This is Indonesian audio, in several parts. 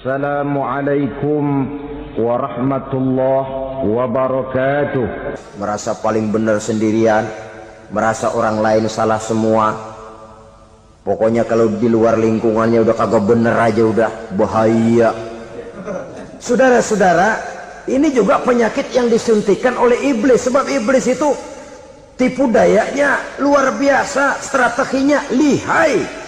Assalamualaikum warahmatullahi wabarakatuh. Merasa paling benar sendirian, merasa orang lain salah semua. Pokoknya kalau di luar lingkungannya udah kagak bener aja udah bahaya. Saudara-saudara, ini juga penyakit yang disuntikan oleh iblis. Sebab iblis itu tipu dayanya luar biasa, strateginya lihai.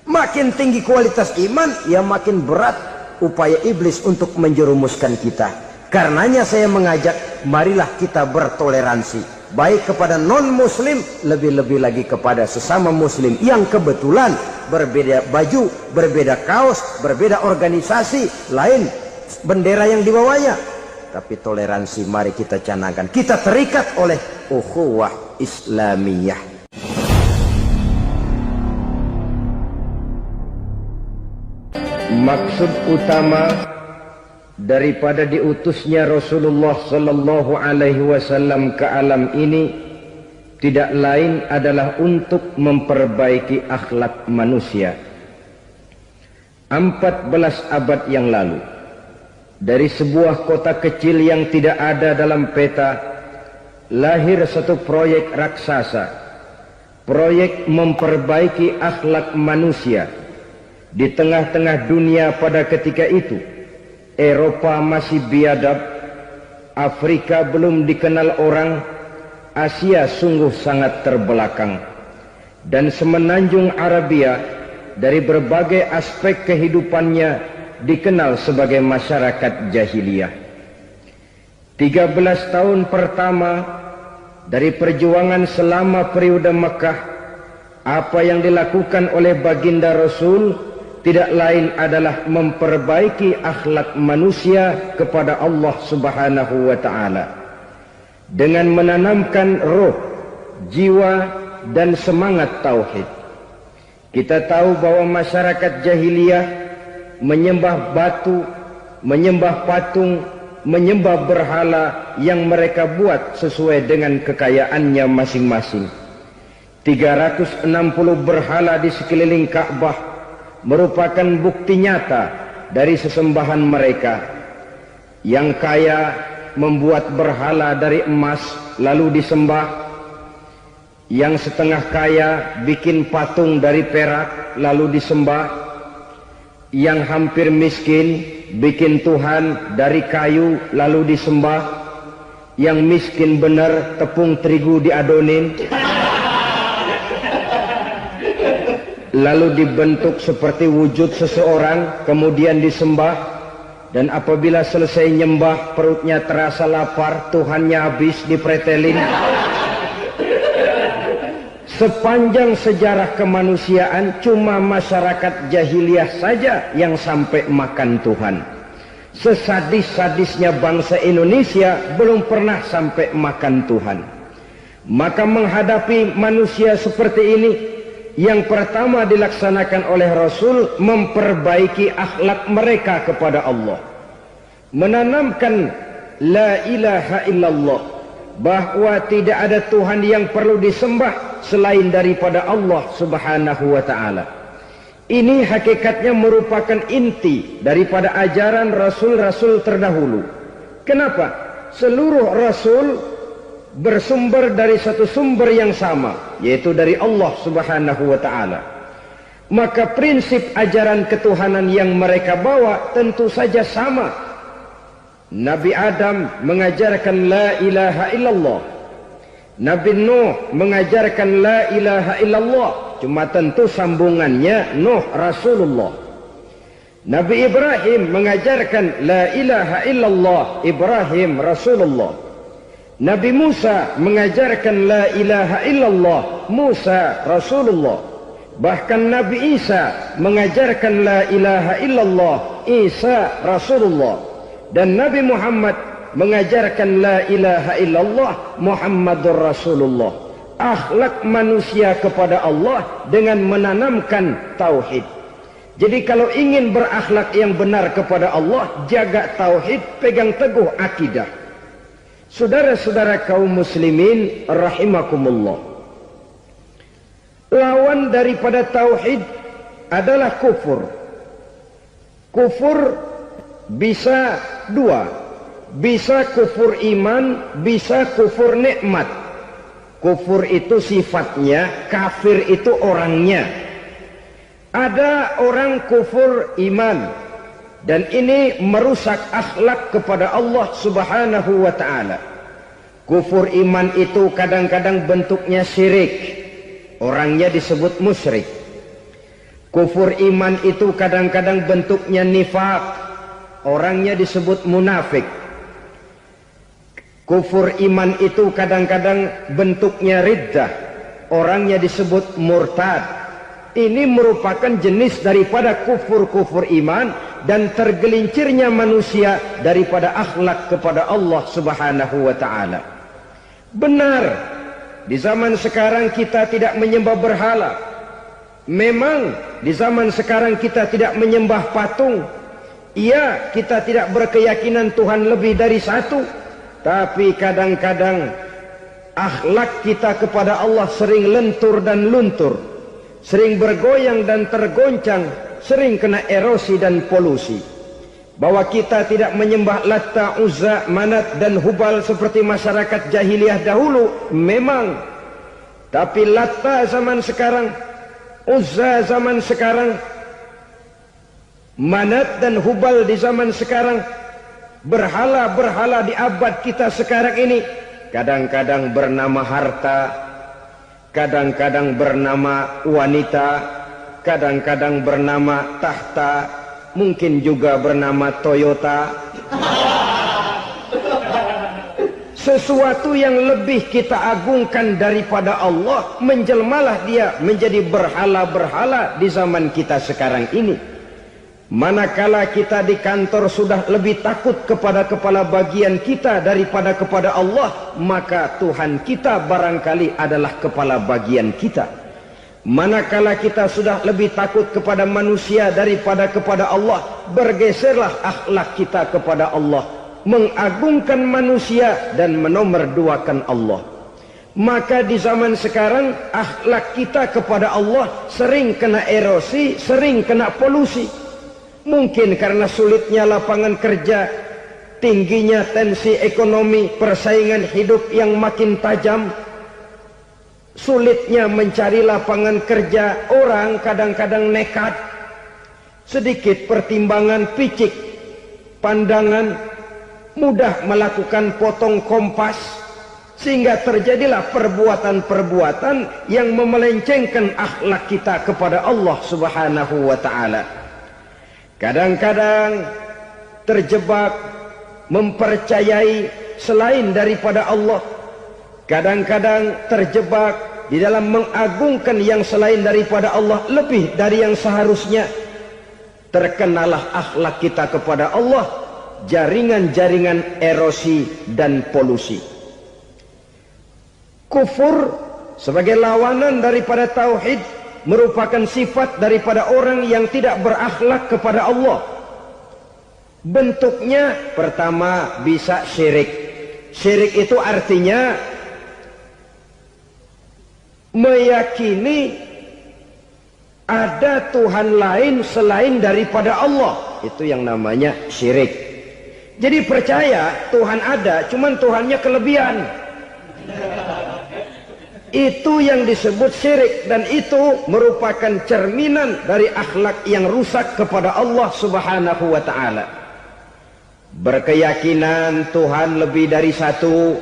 Makin tinggi kualitas iman, ya makin berat upaya iblis untuk menjerumuskan kita. Karenanya saya mengajak, marilah kita bertoleransi, baik kepada non-muslim, lebih-lebih lagi kepada sesama muslim yang kebetulan berbeda baju, berbeda kaos, berbeda organisasi, lain bendera yang dibawanya. Tapi toleransi mari kita canangkan. Kita terikat oleh ukhuwah Islamiyah. Maksud utama daripada diutusnya Rasulullah sallallahu alaihi wasallam ke alam ini tidak lain adalah untuk memperbaiki akhlak manusia. 14 abad yang lalu, dari sebuah kota kecil yang tidak ada dalam peta, lahir satu proyek raksasa, proyek memperbaiki akhlak manusia. Di tengah-tengah dunia pada ketika itu, Eropa masih biadab, Afrika belum dikenal orang, Asia sungguh sangat terbelakang, dan semenanjung Arabia dari berbagai aspek kehidupannya dikenal sebagai masyarakat jahiliyah. 13 tahun pertama dari perjuangan selama periode Mekah, apa yang dilakukan oleh baginda Rasul tidak lain adalah memperbaiki akhlak manusia kepada Allah Subhanahu wa ta'ala dengan menanamkan roh, jiwa dan semangat tauhid. Kita tahu bahwa masyarakat jahiliyah menyembah batu, menyembah patung, menyembah berhala yang mereka buat sesuai dengan kekayaannya masing-masing. 360 berhala di sekeliling Ka'bah merupakan bukti nyata dari sesembahan mereka. Yang kaya membuat berhala dari emas lalu disembah, yang setengah kaya bikin patung dari perak lalu disembah, yang hampir miskin bikin Tuhan dari kayu lalu disembah, yang miskin benar tepung terigu diadonin lalu dibentuk seperti wujud seseorang, kemudian disembah, dan apabila selesai nyembah perutnya terasa lapar, Tuhannya habis dipretelin. Sepanjang sejarah kemanusiaan cuma masyarakat jahiliyah saja yang sampai makan Tuhan. Sesadis-sadisnya bangsa Indonesia belum pernah sampai makan Tuhan. Maka menghadapi manusia seperti ini, yang pertama dilaksanakan oleh Rasul memperbaiki akhlak mereka kepada Allah, menanamkan la ilaha illallah, bahwa tidak ada Tuhan yang perlu disembah selain daripada Allah Subhanahu wa ta'ala. Ini hakikatnya merupakan inti daripada ajaran Rasul-Rasul terdahulu. Kenapa? Seluruh Rasul bersumber dari satu sumber yang sama, yaitu dari Allah Subhanahu wa ta'ala. Maka prinsip ajaran ketuhanan yang mereka bawa tentu saja sama. Nabi Adam mengajarkan la ilaha illallah, Nabi Nuh mengajarkan la ilaha illallah, cuma tentu sambungannya Nuh Rasulullah. Nabi Ibrahim mengajarkan la ilaha illallah, Ibrahim Rasulullah. Nabi Musa mengajarkan la ilaha illallah, Musa Rasulullah. Bahkan Nabi Isa mengajarkan la ilaha illallah, Isa Rasulullah. Dan Nabi Muhammad mengajarkan la ilaha illallah, Muhammadur Rasulullah. Akhlak manusia kepada Allah dengan menanamkan tauhid. Jadi kalau ingin berakhlak yang benar kepada Allah, jaga tauhid, pegang teguh akidah. Saudara-saudara kaum muslimin rahimakumullah, lawan daripada tauhid adalah kufur. Kufur bisa dua, bisa kufur iman, bisa kufur nikmat. Kufur itu sifatnya, kafir itu orangnya. Ada orang kufur iman, dan ini merusak akhlak kepada Allah Subhanahu wa ta'ala. Kufur iman itu kadang-kadang bentuknya syirik, orangnya disebut musyrik. Kufur iman itu kadang-kadang bentuknya nifaq, orangnya disebut munafik. Kufur iman itu kadang-kadang bentuknya riddah, orangnya disebut murtad. Ini merupakan jenis daripada kufur-kufur iman dan tergelincirnya manusia daripada akhlak kepada Allah Subhanahu wa ta'ala. Benar, di zaman sekarang kita tidak menyembah berhala. Memang di zaman sekarang kita tidak menyembah patung. Iya, kita tidak berkeyakinan Tuhan lebih dari satu. Tapi kadang-kadang akhlak kita kepada Allah sering lentur dan luntur, sering bergoyang dan tergoncang, sering kena erosi dan polusi. Bahwa kita tidak menyembah Latta, Uzza, Manat dan Hubal seperti masyarakat jahiliyah dahulu, memang. Tapi Latta zaman sekarang, Uzza zaman sekarang, Manat dan Hubal di zaman sekarang, berhala-berhala di abad kita sekarang ini, kadang-kadang bernama harta, kadang-kadang bernama wanita, kadang-kadang bernama tahta, mungkin juga bernama Toyota. Sesuatu yang lebih kita agungkan daripada Allah, menjelmalah dia menjadi berhala-berhala di zaman kita sekarang ini. Manakala kita di kantor sudah lebih takut kepada kepala bagian kita daripada kepada Allah, maka Tuhan kita barangkali adalah kepala bagian kita. Manakala kita sudah lebih takut kepada manusia daripada kepada Allah, bergeserlah akhlak kita kepada Allah, mengagungkan manusia dan menomorduakan Allah. Maka di zaman sekarang akhlak kita kepada Allah sering kena erosi, sering kena polusi. Mungkin karena sulitnya lapangan kerja, tingginya tensi ekonomi, persaingan hidup yang makin tajam, sulitnya mencari lapangan kerja, orang kadang-kadang nekat, sedikit pertimbangan picik, pandangan, mudah melakukan potong kompas, sehingga terjadilah perbuatan-perbuatan yang memelencengkan akhlak kita kepada Allah Subhanahu wa ta'ala. Kadang-kadang terjebak mempercayai selain daripada Allah. Kadang-kadang terjebak di dalam mengagungkan yang selain daripada Allah lebih dari yang seharusnya. Terkenalah akhlak kita kepada Allah jaringan-jaringan erosi dan polusi. Kufur sebagai lawanan daripada tauhid merupakan sifat daripada orang yang tidak berakhlak kepada Allah. Bentuknya pertama bisa syirik. Syirik itu artinya meyakini ada Tuhan lain selain daripada Allah. Itu yang namanya syirik. Jadi percaya Tuhan ada, cuman Tuhannya kelebihan. Itu yang disebut syirik, dan itu merupakan cerminan dari akhlak yang rusak kepada Allah Subhanahu wa ta'ala. Berkeyakinan Tuhan lebih dari satu,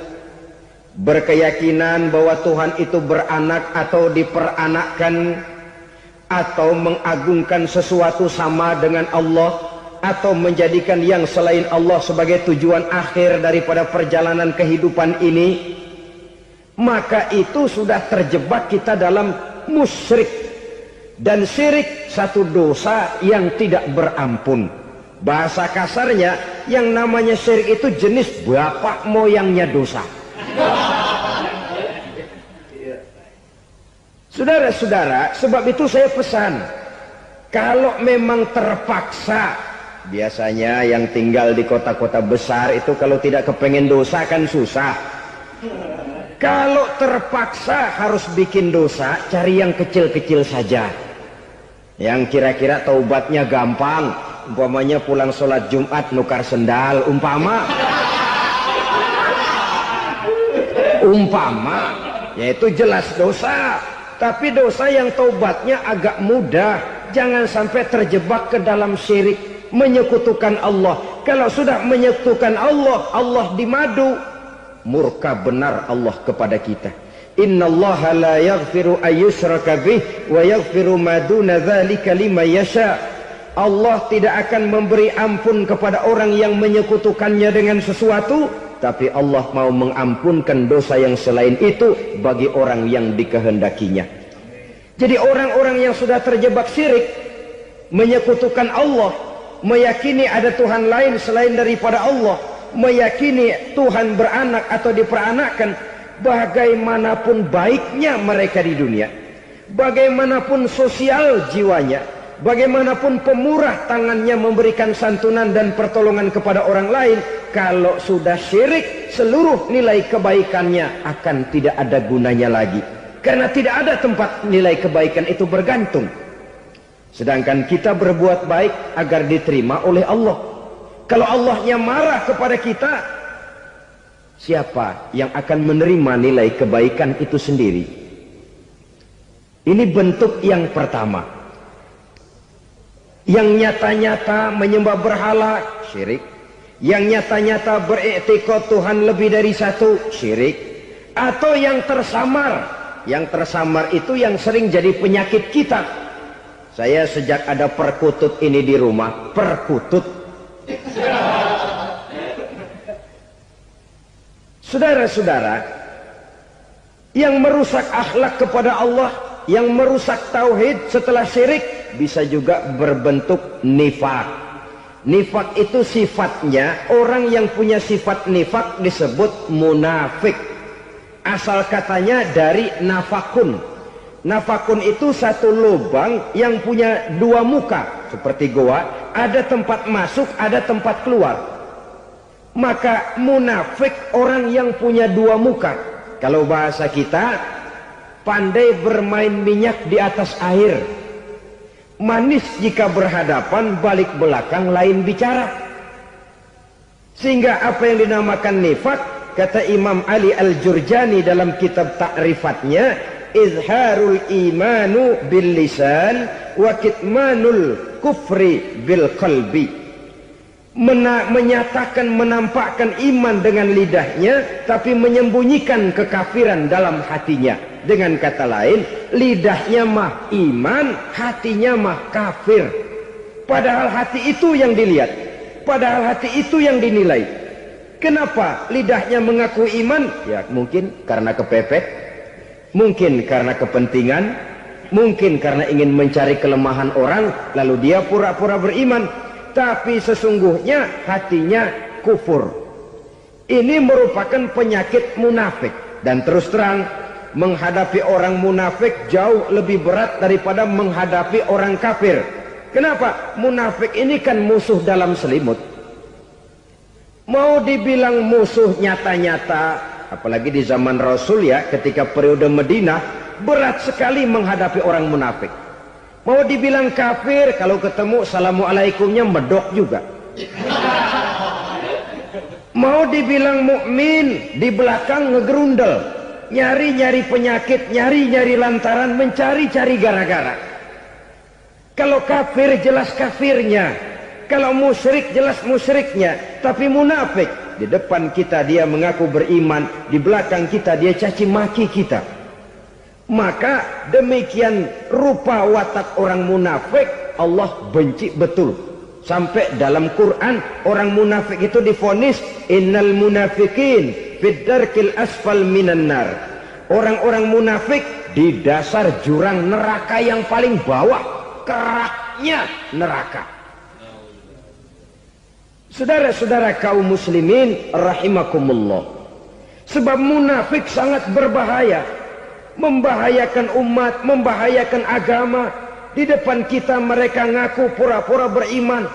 berkeyakinan bahwa Tuhan itu beranak atau diperanakkan, atau mengagungkan sesuatu sama dengan Allah, atau menjadikan yang selain Allah sebagai tujuan akhir daripada perjalanan kehidupan ini, maka itu sudah terjebak kita dalam musyrik. Dan syirik satu dosa yang tidak berampun. Bahasa kasarnya, yang namanya syirik itu jenis bapak moyangnya dosa. Saudara-saudara, sebab itu saya pesan, kalau memang terpaksa, biasanya yang tinggal di kota-kota besar itu kalau tidak kepengen dosa kan susah. Kalau terpaksa harus bikin dosa, cari yang kecil-kecil saja, yang kira-kira taubatnya gampang. umpamanya pulang sholat Jumat nukar sendal, umpama yaitu jelas dosa, tapi dosa yang taubatnya agak mudah. Jangan sampai terjebak ke dalam syirik, menyekutukan Allah. Kalau sudah menyekutukan Allah, Allah dimadu, murka benar Allah kepada kita. Innallaha la yaghfiru ayyushraka bih wa yaghfiru ma duna dzalika liman yasha. Allah tidak akan memberi ampun kepada orang yang menyekutukannya dengan sesuatu, tapi Allah mau mengampunkan dosa yang selain itu bagi orang yang dikehendakinya. Jadi orang-orang yang sudah terjebak syirik, menyekutukan Allah, meyakini ada Tuhan lain selain daripada Allah, meyakini Tuhan beranak atau diperanakkan, bagaimanapun baiknya mereka di dunia, bagaimanapun sosial jiwanya, bagaimanapun pemurah tangannya memberikan santunan dan pertolongan kepada orang lain, kalau sudah syirik, seluruh nilai kebaikannya akan tidak ada gunanya lagi, karena tidak ada tempat nilai kebaikan itu bergantung. Sedangkan kita berbuat baik agar diterima oleh Allah. Kalau Allahnya marah kepada kita, siapa yang akan menerima nilai kebaikan itu sendiri? Ini bentuk yang pertama. Yang nyata-nyata menyembah berhala, syirik. Yang nyata-nyata beriktikad Tuhan lebih dari satu, syirik. Atau yang tersamar. Yang tersamar itu yang sering jadi penyakit kita. Saya sejak ada perkutut ini di rumah, perkutut. Saudara-saudara, yang merusak akhlak kepada Allah, yang merusak tauhid setelah syirik, bisa juga berbentuk nifak. Nifak itu sifatnya, orang yang punya sifat nifak disebut munafik. Asal katanya dari nafakun. Nafakun itu satu lubang yang punya dua muka, seperti goa, ada tempat masuk, ada tempat keluar. Maka munafik orang yang punya dua muka. Kalau bahasa kita, pandai bermain minyak di atas air. Manis jika berhadapan, balik belakang lain bicara. Sehingga apa yang dinamakan nifak, kata Imam Ali Al-Jurjani dalam kitab ta'rifatnya, izharul imanu bil lisan wa kitmanul kufri bil qalbi. Menyatakan, menampakkan iman dengan lidahnya, tapi menyembunyikan kekafiran dalam hatinya. Dengan kata lain, lidahnya mah iman, hatinya mah kafir. Padahal hati itu yang dilihat, padahal hati itu yang dinilai. Kenapa lidahnya mengaku iman? Ya mungkin karena kepepet, mungkin karena kepentingan, mungkin karena ingin mencari kelemahan orang, lalu dia pura-pura beriman, tapi sesungguhnya hatinya kufur. Ini merupakan penyakit munafik. Dan terus terang, menghadapi orang munafik jauh lebih berat daripada menghadapi orang kafir. Kenapa? Munafik ini kan musuh dalam selimut. Mau dibilang musuh nyata-nyata, apalagi di zaman Rasul ya, ketika periode Madinah, berat sekali menghadapi orang munafik. Mau dibilang kafir, kalau ketemu assalamualaikumnya medok juga. Mau dibilang mukmin, di belakang ngegerundel, nyari-nyari penyakit, nyari-nyari lantaran, mencari-cari gara-gara. Kalau kafir jelas kafirnya, kalau musyrik jelas musyriknya, tapi munafik, di depan kita dia mengaku beriman, di belakang kita dia caci maki kita. Maka demikian rupa watak orang munafik, Allah benci betul. Sampai dalam Quran orang munafik itu divonis innal munafiqin fid darkil asfal minan nar. Orang-orang munafik di dasar jurang neraka yang paling bawah, keraknya neraka. Saudara-saudara kaum muslimin rahimakumullah, sebab munafik sangat berbahaya, membahayakan umat, membahayakan agama. Di depan kita mereka ngaku pura-pura beriman,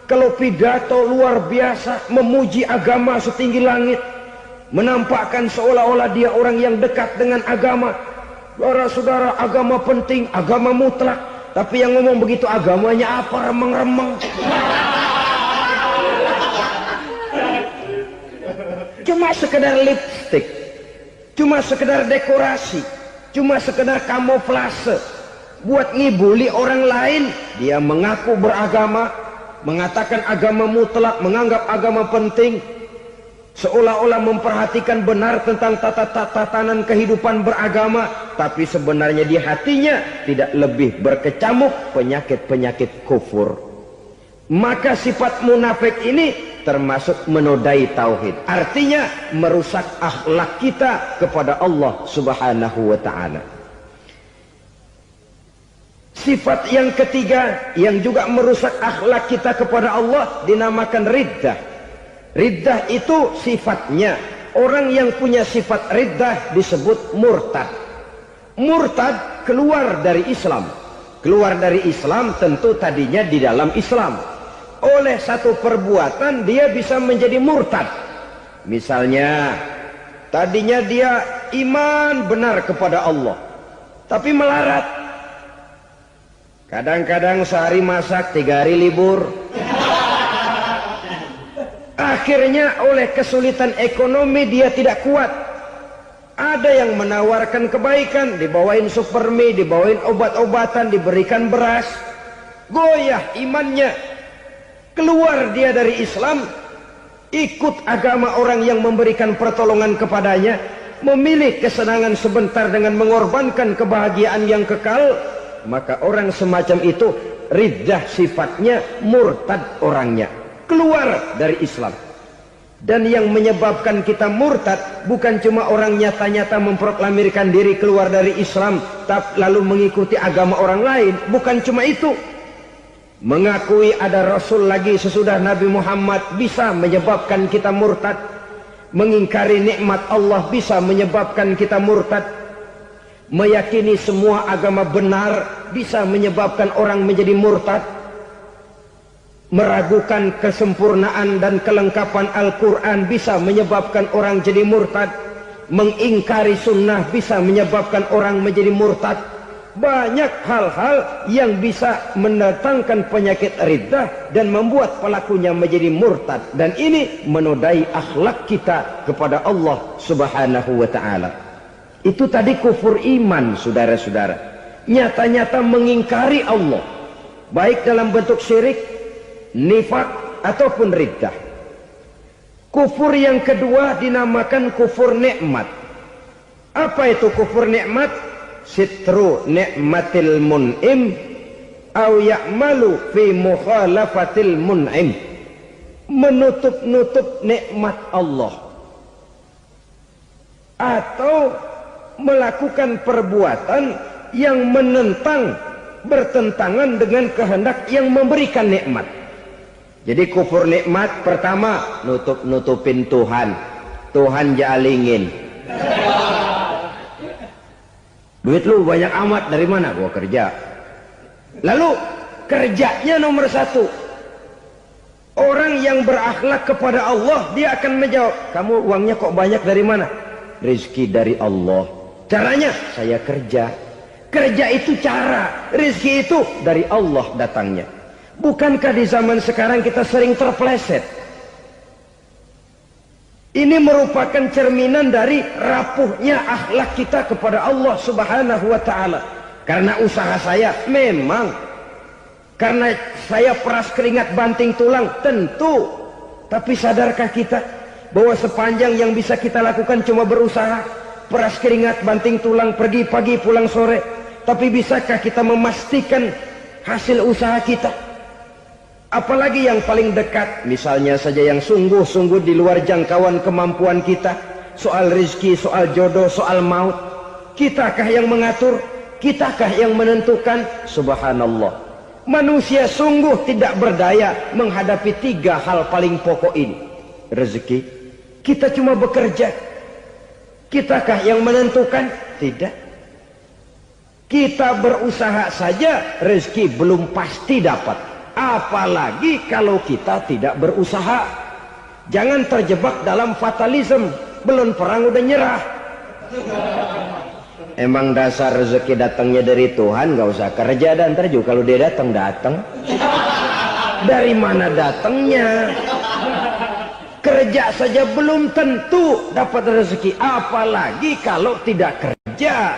kalau pidato luar biasa, memuji agama setinggi langit, menampakkan seolah-olah dia orang yang dekat dengan agama. Saudara-saudara, agama penting, agama mutlak, Tapi yang ngomong begitu agamanya apa, remeng-remeng. Cuma sekedar lipstick, cuma sekedar dekorasi, cuma sekedar kamuflase buat ngibuli orang lain. Dia mengaku beragama, mengatakan agama mutlak, menganggap agama penting, seolah-olah memperhatikan benar tentang tatanan kehidupan beragama, tapi sebenarnya di hatinya tidak lebih berkecamuk penyakit-penyakit kufur. Maka sifat munafik ini termasuk menodai tauhid, artinya merusak akhlak kita kepada Allah Subhanahu wa ta'ala. Sifat yang ketiga yang juga merusak akhlak kita kepada Allah dinamakan riddah. Riddah itu sifatnya, orang yang punya sifat riddah disebut murtad. Murtad keluar dari Islam. Keluar dari Islam tentu tadinya di dalam Islam. Oleh satu perbuatan dia bisa menjadi murtad. Misalnya tadinya dia iman benar kepada Allah, tapi melarat. Kadang-kadang sehari masak, 3 hari libur. Akhirnya oleh kesulitan ekonomi dia tidak kuat. Ada yang menawarkan kebaikan, dibawain supermi, dibawain obat-obatan, diberikan beras. Goyah imannya. Keluar dia dari Islam, ikut agama orang yang memberikan pertolongan kepadanya, memilih kesenangan sebentar dengan mengorbankan kebahagiaan yang kekal. Maka orang semacam itu riddah sifatnya, murtad orangnya, keluar dari Islam. Dan yang menyebabkan kita murtad bukan cuma orang nyata-nyata memproklamirkan diri keluar dari Islam tapi lalu mengikuti agama orang lain, bukan cuma itu. Mengakui ada Rasul lagi sesudah Nabi Muhammad bisa menyebabkan kita murtad. Mengingkari nikmat Allah bisa menyebabkan kita murtad. Meyakini semua agama benar bisa menyebabkan orang menjadi murtad. Meragukan kesempurnaan dan kelengkapan Al-Quran bisa menyebabkan orang jadi murtad. Mengingkari sunnah bisa menyebabkan orang menjadi murtad. Banyak hal-hal yang bisa mendatangkan penyakit riddah dan membuat pelakunya menjadi murtad. Dan ini menodai akhlak kita kepada Allah Subhanahu wa ta'ala. Itu tadi kufur iman, saudara-saudara. Nyata-nyata mengingkari Allah, baik dalam bentuk syirik, nifak, ataupun riddah. Kufur yang kedua dinamakan kufur nikmat. Apa itu kufur nikmat? Sitru nikmatil mun'im au ya'malu fi mukhalafatil mun'im. Menutup-nutup nikmat Allah, atau melakukan perbuatan yang menentang, bertentangan dengan kehendak yang memberikan nikmat. Jadi kufur nikmat pertama, nutup-nutupin Tuhan. Tuhan jalingin. Duit lu banyak amat, dari mana? Gua kerja. Lalu kerjanya nomor 1. Orang yang berakhlak kepada Allah, dia akan menjawab, kamu uangnya kok banyak, dari mana? Rezeki dari Allah. Caranya, saya kerja. Kerja itu cara, rezeki itu dari Allah datangnya. Bukankah di zaman sekarang kita sering terpeleset? Ini merupakan cerminan dari rapuhnya akhlak kita kepada Allah Subhanahu wa ta'ala. Karena usaha saya memang, karena saya peras keringat banting tulang, tentu. Tapi sadarkah kita bahwa sepanjang yang bisa kita lakukan cuma berusaha, peras keringat banting tulang, pergi pagi pulang sore? Tapi bisakah kita memastikan hasil usaha kita? Apalagi yang paling dekat, misalnya saja yang sungguh-sungguh di luar jangkauan kemampuan kita, soal rezeki, soal jodoh, soal maut. Kitakah yang mengatur? Kitakah yang menentukan? Subhanallah. Manusia sungguh tidak berdaya menghadapi 3 hal paling pokok ini. Rezeki, kita cuma bekerja. Kitakah yang menentukan? Tidak. Kita berusaha saja, rezeki belum pasti dapat. Apalagi kalau kita tidak berusaha. Jangan terjebak dalam fatalisme. Belum perang udah nyerah. Emang dasar rezeki datangnya dari Tuhan, nggak usah kerja dan ntar juga kalau dia datang. Dari mana datangnya? Kerja saja belum tentu dapat rezeki, apalagi kalau tidak kerja.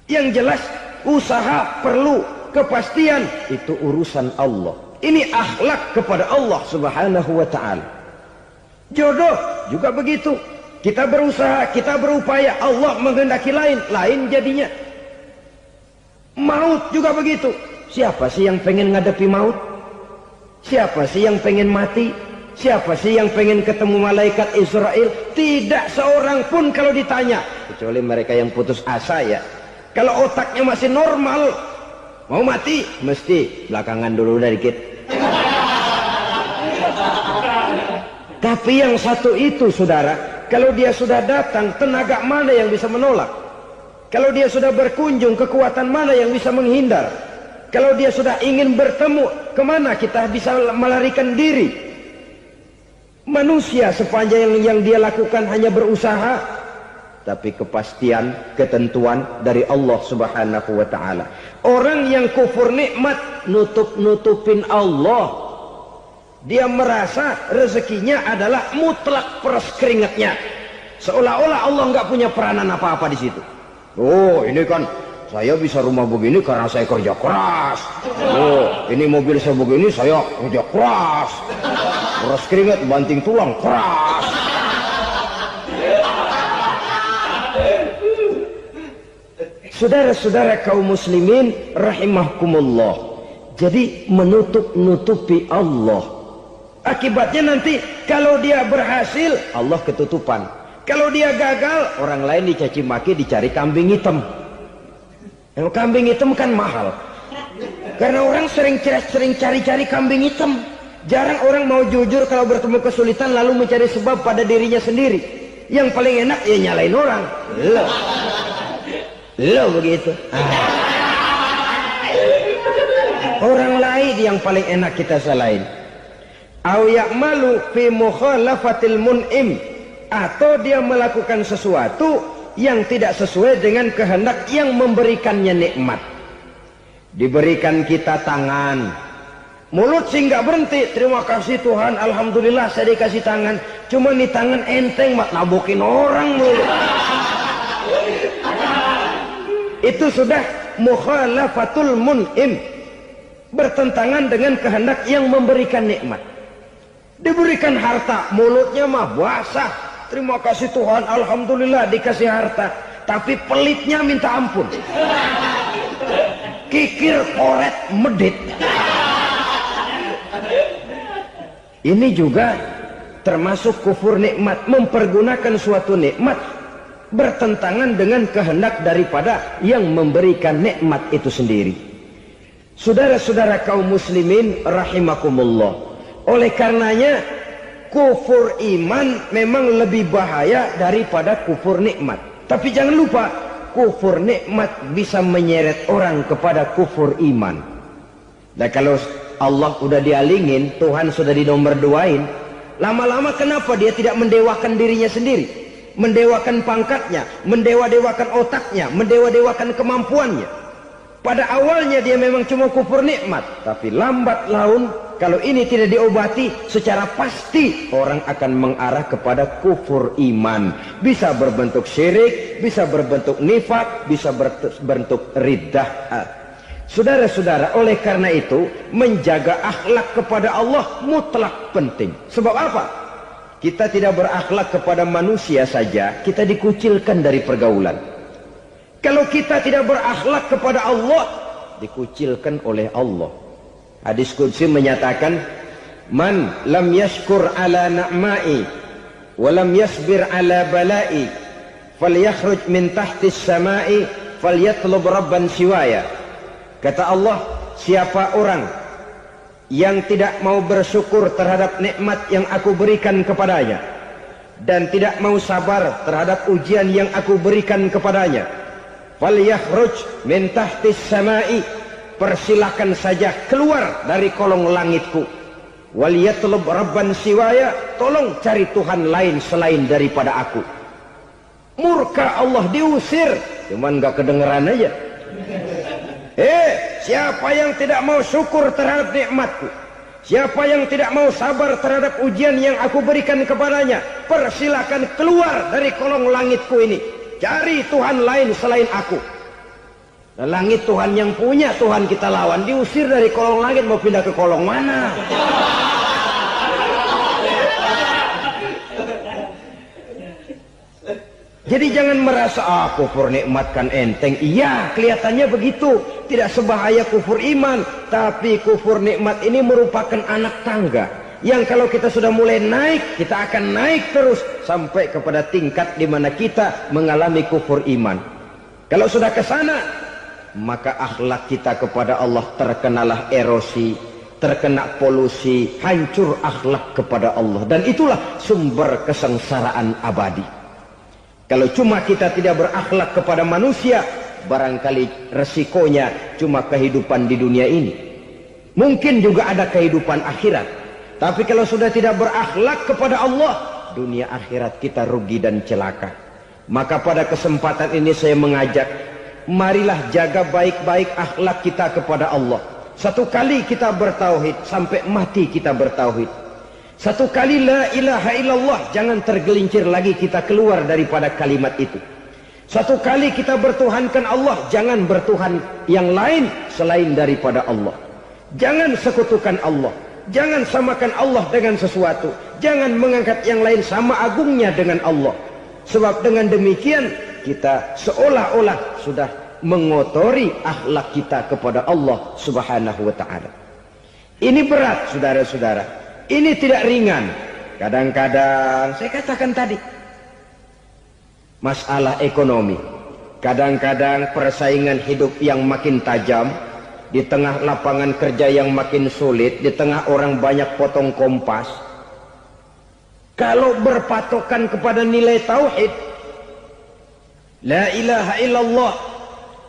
Yang jelas usaha perlu kepastian, itu urusan Allah. Ini akhlak kepada Allah Subhanahu wa ta'ala. Jodoh juga begitu. Kita berusaha, kita berupaya, Allah menghendaki lain jadinya. Maut juga begitu. Siapa sih yang pengen ngadepi maut? Siapa sih yang pengen mati? Siapa sih yang pengen ketemu malaikat Israel? Tidak seorang pun kalau ditanya, kecuali mereka yang putus asa ya. Kalau otaknya masih normal, mau mati mesti belakangan dulu dikit. Tapi yang satu itu saudara, kalau dia sudah datang, tenaga mana yang bisa menolak? Kalau dia sudah berkunjung, kekuatan mana yang bisa menghindar? Kalau dia sudah ingin bertemu, kemana kita bisa melarikan diri? Manusia sepanjang yang dia lakukan hanya berusaha, tapi kepastian, ketentuan dari Allah Subhanahu wa ta'ala. Orang yang kufur nikmat, nutupin Allah. Dia merasa rezekinya adalah mutlak peras keringatnya, seolah-olah Allah nggak punya peranan apa-apa di situ. Oh, ini kan saya bisa rumah begini karena saya kerja keras. Oh, ini mobil saya begini saya kerja keras. Peras keringat banting tulang keras. Saudara-saudara kaum muslimin rahimahkumullah. Jadi menutup-nutupi Allah. Akibatnya nanti kalau dia berhasil, Allah ketutupan. Kalau dia gagal, orang lain dicaci maki, dicari kambing hitam. Yang kambing hitam kan mahal. Karena orang sering cari-cari kambing hitam. Jarang orang mau jujur kalau bertemu kesulitan lalu mencari sebab pada dirinya sendiri. Yang paling enak ya nyalain orang. Lo begitu. Orang lain yang paling enak kita salahin. Au ya'malu fi mukhalafatil mun'im, atau dia melakukan sesuatu yang tidak sesuai dengan kehendak yang memberikannya nikmat. Diberikan kita tangan, mulut sih nggak berhenti, terima kasih Tuhan, alhamdulillah saya dikasih tangan. Cuma nih tangan enteng mak nabokin orang mulu. Itu sudah mukhalafatul mun'im, bertentangan dengan kehendak yang memberikan nikmat. Diberikan harta, mulutnya mah basah, terima kasih Tuhan, alhamdulillah dikasih harta, tapi pelitnya minta ampun, kikir koret medit. Ini juga termasuk kufur nikmat, mempergunakan suatu nikmat bertentangan dengan kehendak daripada yang memberikan nikmat itu sendiri. Saudara-saudara kaum muslimin rahimakumullah, oleh karenanya kufur iman memang lebih bahaya daripada kufur nikmat. Tapi jangan lupa, kufur nikmat bisa menyeret orang kepada kufur iman. Dan kalau Allah udah dialingin, Tuhan sudah dinomor duain, lama-lama kenapa dia tidak mendewakan dirinya sendiri, mendewakan pangkatnya, mendewa-dewakan otaknya, mendewa-dewakan kemampuannya? Pada awalnya dia memang cuma kufur nikmat, tapi lambat laun kalau ini tidak diobati, secara pasti orang akan mengarah kepada kufur iman. Bisa berbentuk syirik, bisa berbentuk nifak, bisa berbentuk riddah. Saudara-saudara, oleh karena itu menjaga akhlak kepada Allah mutlak penting. Sebab apa? Kita tidak berakhlak kepada manusia saja, kita dikucilkan dari pergaulan. Kalau kita tidak berakhlak kepada Allah, dikucilkan oleh Allah. Hadis qudsi menyatakan, man lam yashkur ala na'mai wa lam yasbir ala balai falyakhruj min tahtis samai falyatlub rabban siwaya. Kata Allah, siapa orang yang tidak mau bersyukur terhadap nikmat yang aku berikan kepadanya dan tidak mau sabar terhadap ujian yang aku berikan kepadanya, falyakhruj min tahtis samai, persilahkan saja keluar dari kolong langitku. Waliyatlub rabban siwaya, tolong cari Tuhan lain selain daripada aku. Murka Allah, diusir, cuman nggak kedengeran aja. Siapa yang tidak mau syukur terhadap nikmatku, siapa yang tidak mau sabar terhadap ujian yang aku berikan kepadanya, persilakan keluar dari kolong langitku ini, cari Tuhan lain selain aku. Nah, langit Tuhan yang punya, Tuhan kita lawan, diusir dari kolong langit, mau pindah ke kolong mana? Jadi jangan merasa kufur nikmat kan enteng. Iya, kelihatannya begitu, tidak sebahaya kufur iman. Tapi kufur nikmat ini merupakan anak tangga yang kalau kita sudah mulai naik, kita akan naik terus sampai kepada tingkat di mana kita mengalami kufur iman. Kalau sudah ke sana, maka akhlak kita kepada Allah terkenalah erosi, terkena polusi, hancur akhlak kepada Allah, dan itulah sumber kesengsaraan abadi. Kalau cuma kita tidak berakhlak kepada manusia, barangkali resikonya cuma kehidupan di dunia ini. Mungkin juga ada kehidupan akhirat. Tapi kalau sudah tidak berakhlak kepada Allah, dunia akhirat kita rugi dan celaka. Maka pada kesempatan ini saya mengajak, marilah jaga baik-baik akhlak kita kepada Allah. Satu kali kita bertauhid, sampai mati kita bertauhid. Satu kali la ilaha illallah, jangan tergelincir lagi kita keluar daripada kalimat itu. Satu kali kita bertuhankan Allah, jangan bertuhan yang lain selain daripada Allah. Jangan sekutukan Allah, jangan samakan Allah dengan sesuatu, jangan mengangkat yang lain sama agungnya dengan Allah. Sebab dengan demikian kita seolah-olah sudah mengotori akhlak kita kepada Allah Subhanahu wa ta'ala. Ini berat, saudara-saudara. Ini tidak ringan. Kadang-kadang saya katakan tadi, masalah ekonomi, kadang-kadang persaingan hidup yang makin tajam, di tengah lapangan kerja yang makin sulit, di tengah orang banyak potong kompas. Kalau berpatokan kepada nilai tauhid, la ilaha illallah,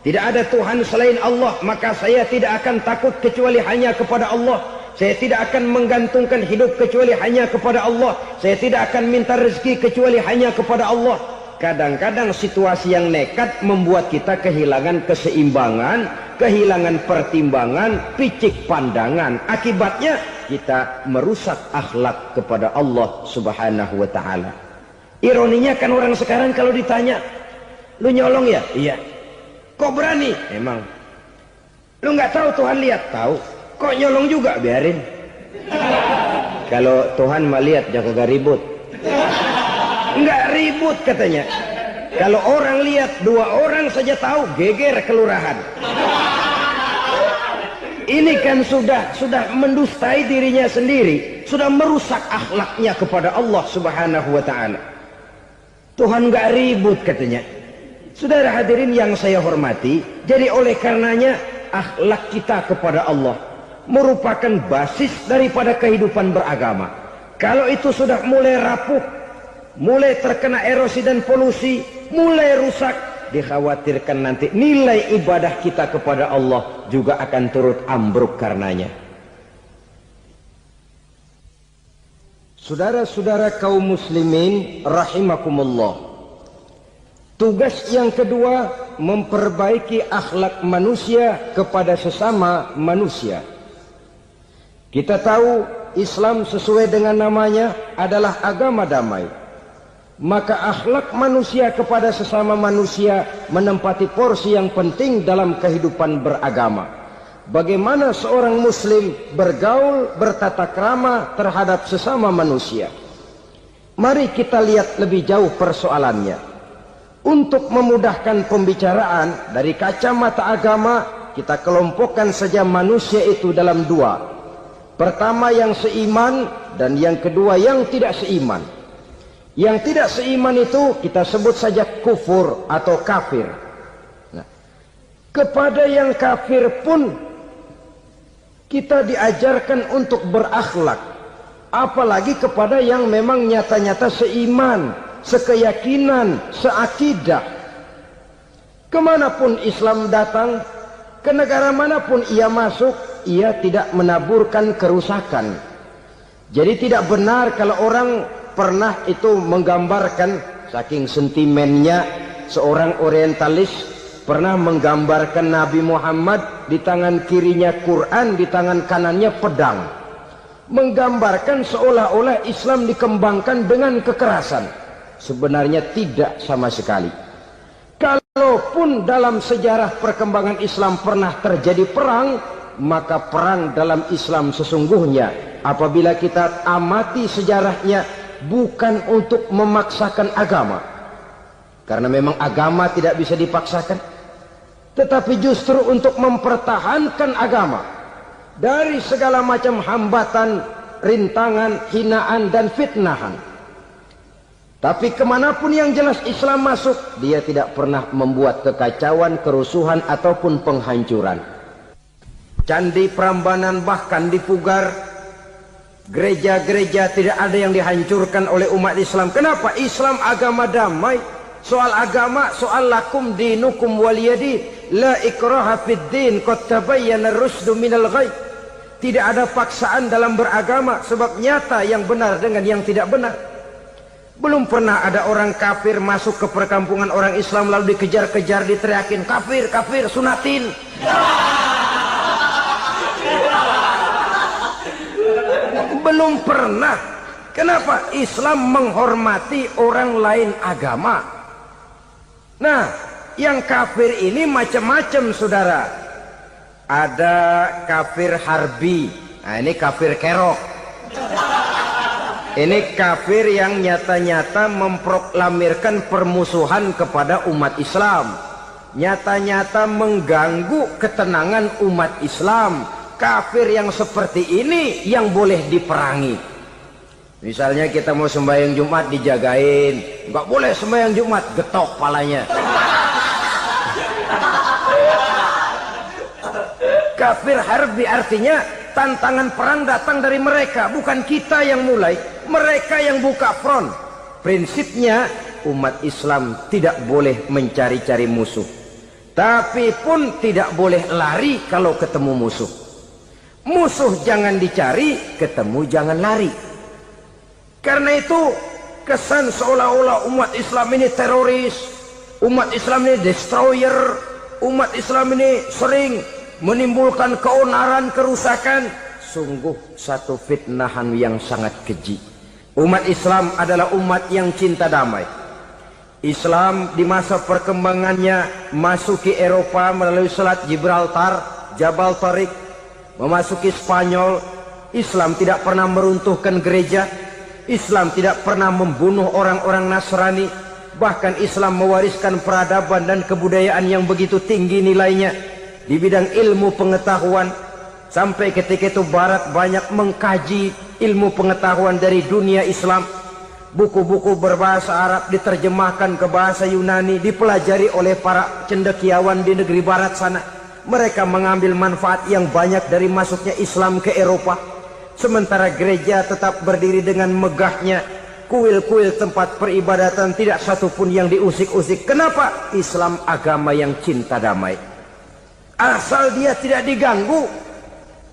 tidak ada Tuhan selain Allah, maka saya tidak akan takut kecuali hanya kepada Allah. Saya tidak akan menggantungkan hidup kecuali hanya kepada Allah. Saya tidak akan minta rezeki kecuali hanya kepada Allah. Kadang-kadang situasi yang nekat membuat kita kehilangan keseimbangan, kehilangan pertimbangan, picik pandangan. Akibatnya kita merusak akhlak kepada Allah Subhanahu wa ta'ala. Ironinya kan orang sekarang kalau ditanya, lu nyolong ya? Iya. Kok berani? Emang. Lu nggak tahu Tuhan lihat? Tahu. Kok nyolong juga? Biarin. Kalau Tuhan mah lihat, jangan kagak ribut. Enggak ribut katanya. Kalau orang lihat, 2 orang saja tahu, geger kelurahan. Ini kan sudah mendustai dirinya sendiri, sudah merusak akhlaknya kepada Allah Subhanahu wa ta'ala. Tuhan enggak ribut katanya. Saudara hadirin yang saya hormati, jadi oleh karenanya akhlak kita kepada Allah merupakan basis daripada kehidupan beragama. Kalau itu sudah mulai rapuh, mulai terkena erosi dan polusi, mulai rusak, dikhawatirkan nanti nilai ibadah kita kepada Allah juga akan turut ambruk karenanya. Saudara-saudara kaum muslimin rahimakumullah, tugas yang kedua memperbaiki akhlak manusia kepada sesama manusia. Kita tahu Islam sesuai dengan namanya adalah agama damai. Maka akhlak manusia kepada sesama manusia menempati porsi yang penting dalam kehidupan beragama. Bagaimana seorang muslim bergaul, bertata krama terhadap sesama manusia. Mari kita lihat lebih jauh persoalannya. Untuk memudahkan pembicaraan dari kacamata agama, kita kelompokkan saja manusia itu dalam 2. Pertama yang seiman dan yang kedua yang tidak seiman. Yang tidak seiman itu kita sebut saja kufur atau kafir. Nah, kepada yang kafir pun kita diajarkan untuk berakhlak. Apalagi kepada yang memang nyata-nyata seiman, sekeyakinan, seakidah. Kemanapun Islam datang, ke negara manapun ia masuk, ia tidak menaburkan kerusakan. Jadi tidak benar kalau orang pernah itu menggambarkan saking sentimennya seorang orientalis pernah menggambarkan Nabi Muhammad di tangan kirinya Quran, di tangan kanannya pedang, menggambarkan seolah-olah Islam dikembangkan dengan kekerasan. Sebenarnya tidak sama sekali. Kalaupun dalam sejarah perkembangan Islam pernah terjadi perang, maka perang dalam Islam sesungguhnya apabila kita amati sejarahnya bukan untuk memaksakan agama, karena memang agama tidak bisa dipaksakan, tetapi justru untuk mempertahankan agama dari segala macam hambatan, rintangan, hinaan dan fitnahan. Tapi kemanapun yang jelas Islam masuk, dia tidak pernah membuat kekacauan, kerusuhan ataupun penghancuran. Candi Prambanan bahkan dipugar, gereja-gereja tidak ada yang dihancurkan oleh umat Islam. Kenapa? Islam agama damai. Soal agama, soal lakum dinukum waliyadin, la ikraha fid din, qad tabayyana ar-rusdu minal ghayy. Tidak ada paksaan dalam beragama, sebab nyata yang benar dengan yang tidak benar. Belum pernah ada orang kafir masuk ke perkampungan orang Islam lalu dikejar-kejar, diteriakin kafir, kafir, sunatin. Belum pernah. Kenapa? Islam menghormati orang lain agama. Nah, yang kafir ini macam-macam, saudara. Ada kafir harbi. Nah, ini kafir kerok. Ini kafir yang nyata-nyata memproklamirkan permusuhan kepada umat Islam, nyata-nyata mengganggu ketenangan umat Islam. Kafir yang seperti ini yang boleh diperangi. Misalnya kita mau sembahyang Jumat dijagain, nggak boleh sembahyang Jumat, getok palanya. Kafir harbi artinya tantangan perang datang dari mereka, bukan kita yang mulai, mereka yang buka front. Prinsipnya umat Islam tidak boleh mencari-cari musuh, tapi pun tidak boleh lari kalau ketemu musuh. Musuh jangan dicari, ketemu jangan lari. Karena itu kesan seolah-olah umat Islam ini teroris, umat Islam ini destroyer, umat Islam ini sering menimbulkan keonaran, kerusakan. Sungguh satu fitnahan yang sangat keji. Umat Islam adalah umat yang cinta damai. Islam di masa perkembangannya masuki Eropa melalui Selat Gibraltar, Jabal Tariq, memasuki Spanyol. Islam tidak pernah meruntuhkan gereja. Islam tidak pernah membunuh orang-orang Nasrani. Bahkan Islam mewariskan peradaban dan kebudayaan yang begitu tinggi nilainya di bidang ilmu pengetahuan. Sampai ketika itu Barat banyak mengkaji ilmu pengetahuan dari dunia Islam. Buku-buku berbahasa Arab diterjemahkan ke bahasa Yunani, dipelajari oleh para cendekiawan di negeri Barat sana. Mereka mengambil manfaat yang banyak dari masuknya Islam ke Eropa. Sementara gereja tetap berdiri dengan megahnya. Kuil-kuil tempat peribadatan tidak satupun yang diusik-usik. Kenapa? Islam agama yang cinta damai. Asal dia tidak diganggu,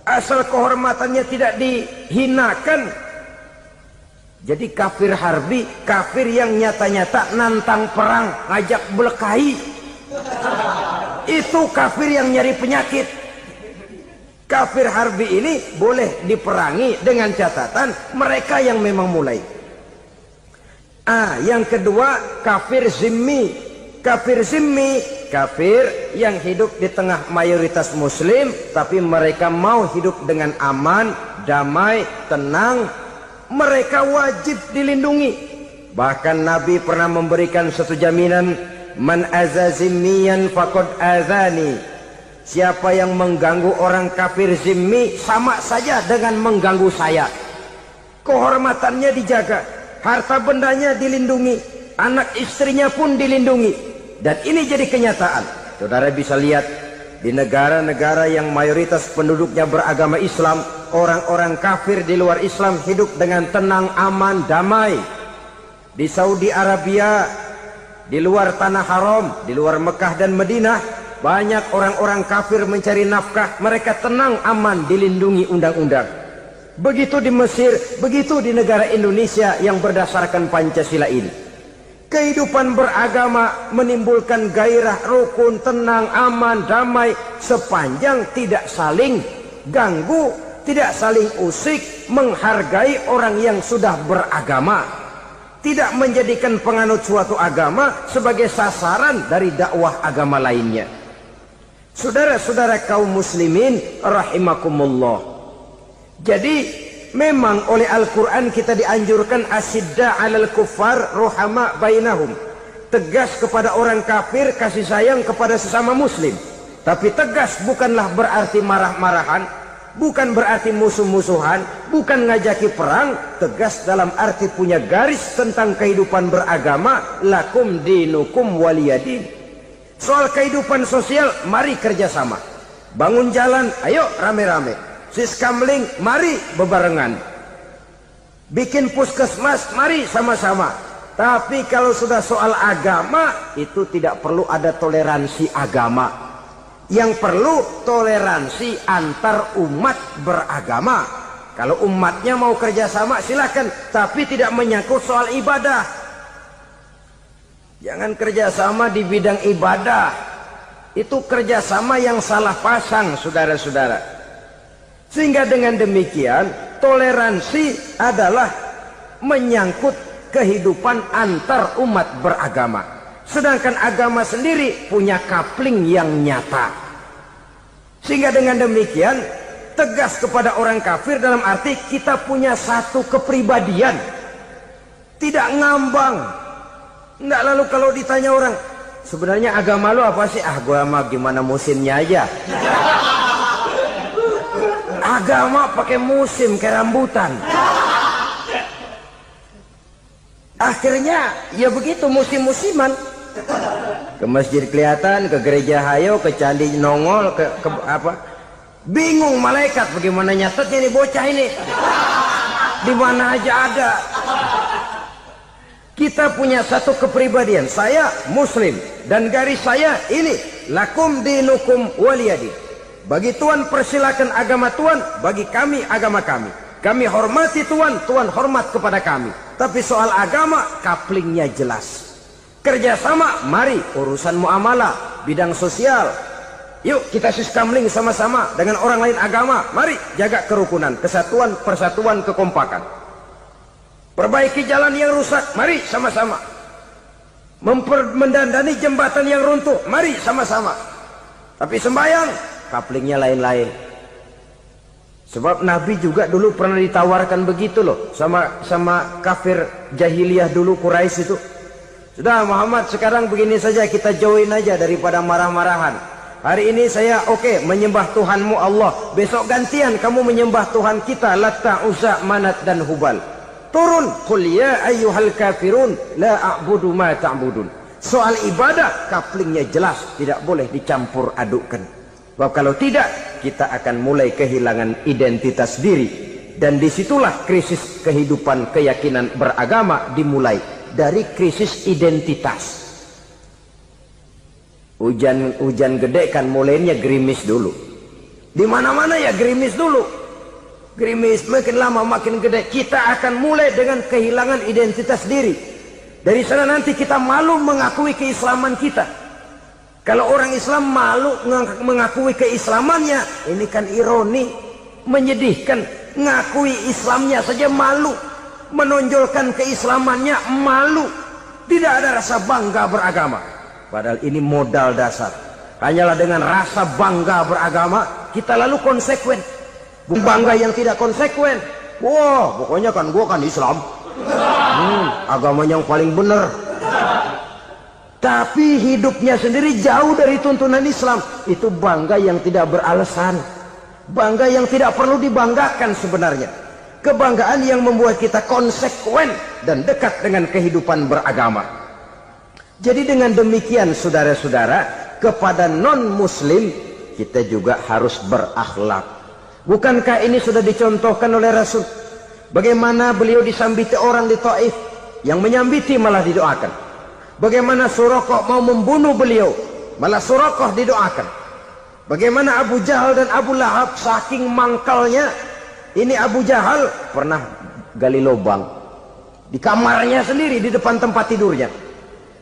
asal kehormatannya tidak dihinakan. Jadi kafir harbi, kafir yang nyata-nyata nantang perang, ngajak berkelahi. Itu kafir yang nyari penyakit. Kafir harbi ini boleh diperangi dengan catatan mereka yang memang mulai. Yang kedua kafir zimmi. Kafir zimmi, kafir yang hidup di tengah mayoritas muslim, tapi mereka mau hidup dengan aman, damai, tenang. Mereka wajib dilindungi. Bahkan Nabi pernah memberikan satu jaminan, man azazimiyan faqad azani. Siapa yang mengganggu orang kafir zimmi sama saja dengan mengganggu saya. Kehormatannya dijaga, harta bendanya dilindungi, anak istrinya pun dilindungi. Dan ini jadi kenyataan. Saudara bisa lihat di negara-negara yang mayoritas penduduknya beragama Islam, orang-orang kafir di luar Islam hidup dengan tenang, aman, damai. Di Saudi Arabia, di luar tanah haram, di luar Mekah dan Madinah, banyak orang-orang kafir mencari nafkah. Mereka tenang, aman, dilindungi undang-undang. Begitu di Mesir, begitu di negara Indonesia yang berdasarkan Pancasila ini. Kehidupan beragama menimbulkan gairah, rukun, tenang, aman, damai, sepanjang tidak saling ganggu, tidak saling usik, menghargai orang yang sudah beragama, tidak menjadikan penganut suatu agama sebagai sasaran dari dakwah agama lainnya. Saudara-saudara kaum muslimin rahimakumullah. Jadi memang oleh Al-Quran kita dianjurkan asidda 'alal kuffar ruhama bainahum. Tegas kepada orang kafir, kasih sayang kepada sesama muslim. Tapi tegas bukanlah berarti marah-marahan, bukan berarti musuh-musuhan, bukan ngajaki perang. Tegas dalam arti punya garis tentang kehidupan beragama, lakum dinukum waliyadin. Soal kehidupan sosial, mari kerjasama. Bangun jalan, ayo rame-rame. Siskamling, mari bebarengan. Bikin puskesmas, mari sama-sama. Tapi kalau sudah soal agama, itu tidak perlu ada toleransi agama. Yang perlu toleransi antar umat beragama. Kalau umatnya mau kerjasama silakan, tapi tidak menyangkut soal ibadah. Jangan kerjasama di bidang ibadah. Itu kerjasama yang salah pasang, saudara-saudara. Sehingga dengan demikian toleransi adalah menyangkut kehidupan antar umat beragama. Sedangkan agama sendiri punya kapling yang nyata. Sehingga dengan demikian tegas kepada orang kafir dalam arti kita punya satu kepribadian. Tidak ngambang. Enggak, lalu kalau ditanya orang, sebenarnya agama lu apa sih? Ah, gua mah gimana musimnya aja. Agama pakai musim kayak rambutan. Akhirnya ya begitu, musim-musiman. Ke masjid kelihatan, ke gereja hayo, ke candi nongol, ke apa? Bingung malaikat bagaimana nyatetnya nih bocah ini. Di mana aja ada. Kita punya satu kepribadian. Saya muslim dan garis saya ini, lakum dinukum waliyadin. Bagi Tuhan persilakan agama Tuhan, bagi kami agama kami. Kami hormati Tuhan, Tuhan hormat kepada kami. Tapi soal agama, kaplingnya jelas. Kerjasama, mari urusan muamalah, bidang sosial. Yuk kita siskamling sama-sama dengan orang lain agama. Mari jaga kerukunan, kesatuan, persatuan, kekompakan. Perbaiki jalan yang rusak, mari sama-sama. Mendandani jembatan yang runtuh, mari sama-sama. Tapi sembahyang, kaplingnya lain-lain. Sebab Nabi juga dulu pernah ditawarkan begitu loh sama kafir jahiliyah dulu, Quraisy itu. Sudah Muhammad, sekarang begini saja, kita join aja daripada marah-marahan. Hari ini saya oke menyembah Tuhanmu Allah, besok gantian kamu menyembah Tuhan kita Latta, Uzza, Manat dan Hubal. Turun, qul ya ayyuhal kafirun la a'budu ma ta'budun. Soal ibadah kaplingnya jelas, tidak boleh dicampur adukkan. Sebab kalau tidak, kita akan mulai kehilangan identitas diri. Dan disitulah krisis kehidupan keyakinan beragama dimulai. Dari krisis identitas. Hujan gede kan mulainya gerimis dulu. Di mana-mana ya gerimis dulu. Gerimis makin lama makin gede. Kita akan mulai dengan kehilangan identitas diri. Dari sana nanti kita malu mengakui keislaman kita. Kalau orang Islam malu mengakui keislamannya, ini kan ironi, menyedihkan. Ngakui Islamnya saja malu, menonjolkan keislamannya malu, tidak ada rasa bangga beragama. Padahal ini modal dasar. Hanyalah dengan rasa bangga beragama kita lalu konsekuen. Bangga yang tidak konsekuen, wah pokoknya kan gua kan Islam, agama yang paling benar. Tapi hidupnya sendiri jauh dari tuntunan Islam. Itu bangga yang tidak beralasan, bangga yang tidak perlu dibanggakan sebenarnya. Kebanggaan yang membuat kita konsekuen dan dekat dengan kehidupan beragama. Jadi dengan demikian saudara-saudara, kepada non-muslim kita juga harus berakhlak. Bukankah ini sudah dicontohkan oleh Rasul? Bagaimana beliau disambiti orang di Taif, yang menyambiti malah didoakan. Bagaimana Suraqah mau membunuh beliau, malah Suraqah didoakan. Bagaimana Abu Jahal dan Abu Lahab saking mangkalnya. Ini Abu Jahal pernah gali lubang di kamarnya sendiri, di depan tempat tidurnya.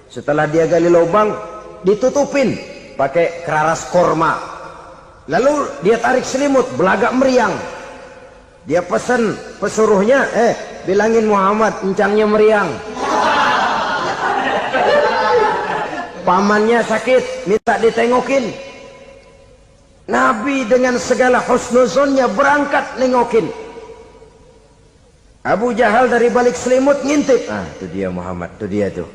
Setelah dia gali lubang, ditutupin pakai keraras korma. Lalu dia tarik selimut, belagak meriang. Dia pesan pesuruhnya, bilangin Muhammad encangnya meriang. Pamannya sakit, minta ditengokin. Nabi dengan segala husnuzonnya berangkat nengokin. Abu Jahal dari balik selimut ngintip. Itu dia Muhammad, itu dia tuh.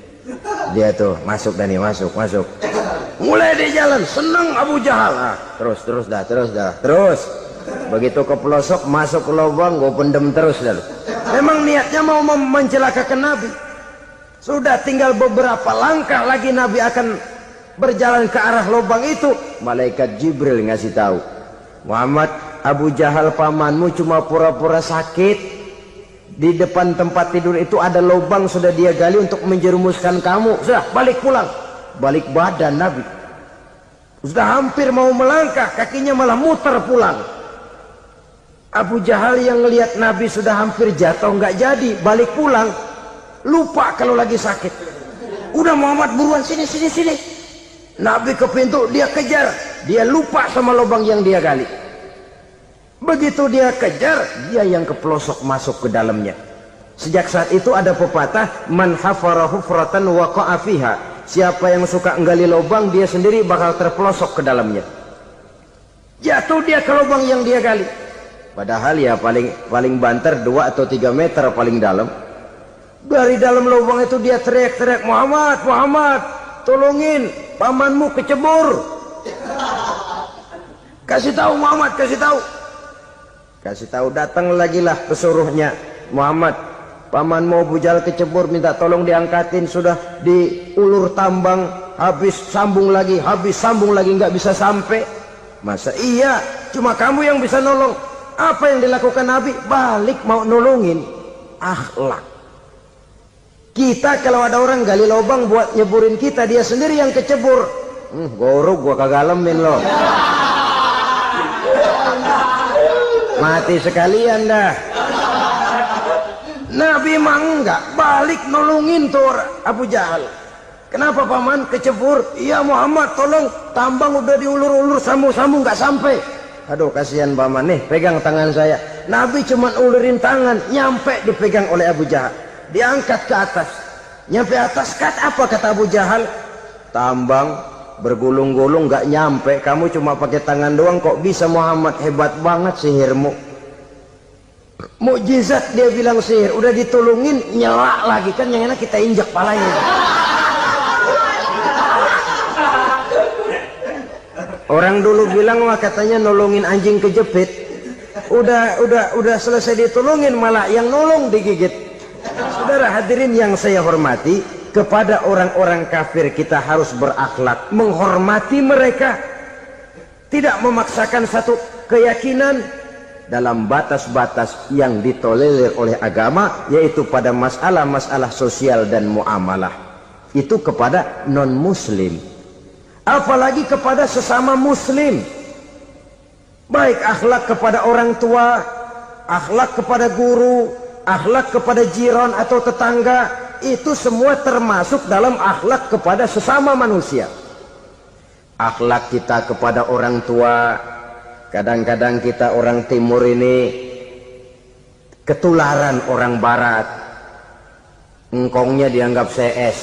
Dia tuh, masuk Dani, masuk. Mulai di jalan, senang Abu Jahal. Terus dah. Begitu ke pelosok, masuk ke lubang, gue pendem terus dah. Memang niatnya mau mencelakakan Nabi. Sudah tinggal beberapa langkah lagi Nabi akan berjalan ke arah lubang itu. Malaikat Jibril ngasih tahu, Muhammad, Abu Jahal pamanmu cuma pura-pura sakit. Di depan tempat tidur itu ada lubang sudah dia gali untuk menjerumuskan kamu. Sudah, balik pulang. Balik badan Nabi. Sudah hampir mau melangkah, kakinya malah muter pulang. Abu Jahal yang ngelihat Nabi sudah hampir jatuh nggak jadi, balik pulang. Lupa kalau lagi sakit. Udah Muhammad buruan sini. Nabi ke pintu, dia kejar. Dia lupa sama lubang yang dia gali. Begitu dia kejar, dia yang ke pelosok masuk ke dalamnya. Sejak saat itu ada pepatah, man hafara hufratan waqa'a fiha. Siapa yang suka nggali lubang, dia sendiri bakal terpelosok ke dalamnya. Jatuh dia ke lubang yang dia gali. Padahal ya paling banter 2 atau 3 meter paling dalam. Dari dalam lubang itu dia teriak-teriak, Muhammad, tolongin, pamanmu kecebur. Kasih tahu Muhammad, kasih tahu. Datang lagi lah pesuruhnya, Muhammad, pamanmu Abu Jahal kecebur, minta tolong diangkatin. Sudah diulur tambang, habis sambung lagi nggak bisa sampai. Masa iya cuma kamu yang bisa nolong? Apa yang dilakukan Nabi? Balik mau nolongin. Akhlak. Kita kalau ada orang gali lubang buat nyeburin kita, dia sendiri yang kecebur. Gorok gua kagalemin loh. Mati sekalian dah. Nabi mah enggak, balik nolongin tuh Abu Jahal. Kenapa paman kecebur? Iya Muhammad, tolong, tambang udah diulur-ulur, sambung nggak sampai. Aduh kasihan paman, nih pegang tangan saya. Nabi cuma ulurin tangan, nyampe dipegang oleh Abu Jahal. Diangkat ke atas, nyampe atas, apa kata Abu Jahal? Tambang bergulung-gulung nggak nyampe, kamu cuma pakai tangan doang kok bisa Muhammad, hebat banget sihirmu. Mukjizat dia bilang sihir, udah ditolongin nyelak lagi, kan yang enak kita injak palanya. Orang dulu bilang wah katanya nolongin anjing kejepit, udah selesai ditolongin malah yang nolong digigit. Saudara hadirin yang saya hormati, kepada orang-orang kafir kita harus berakhlak, menghormati mereka, tidak memaksakan satu keyakinan dalam batas-batas yang ditolerir oleh agama, yaitu pada masalah-masalah sosial dan muamalah. Itu kepada non-muslim, apalagi kepada sesama muslim. Baik akhlak kepada orang tua, akhlak kepada guru, akhlak kepada jiran atau tetangga, itu semua termasuk dalam akhlak kepada sesama manusia. Akhlak kita kepada orang tua, kadang-kadang kita orang timur ini ketularan orang barat. Engkongnya dianggap CS,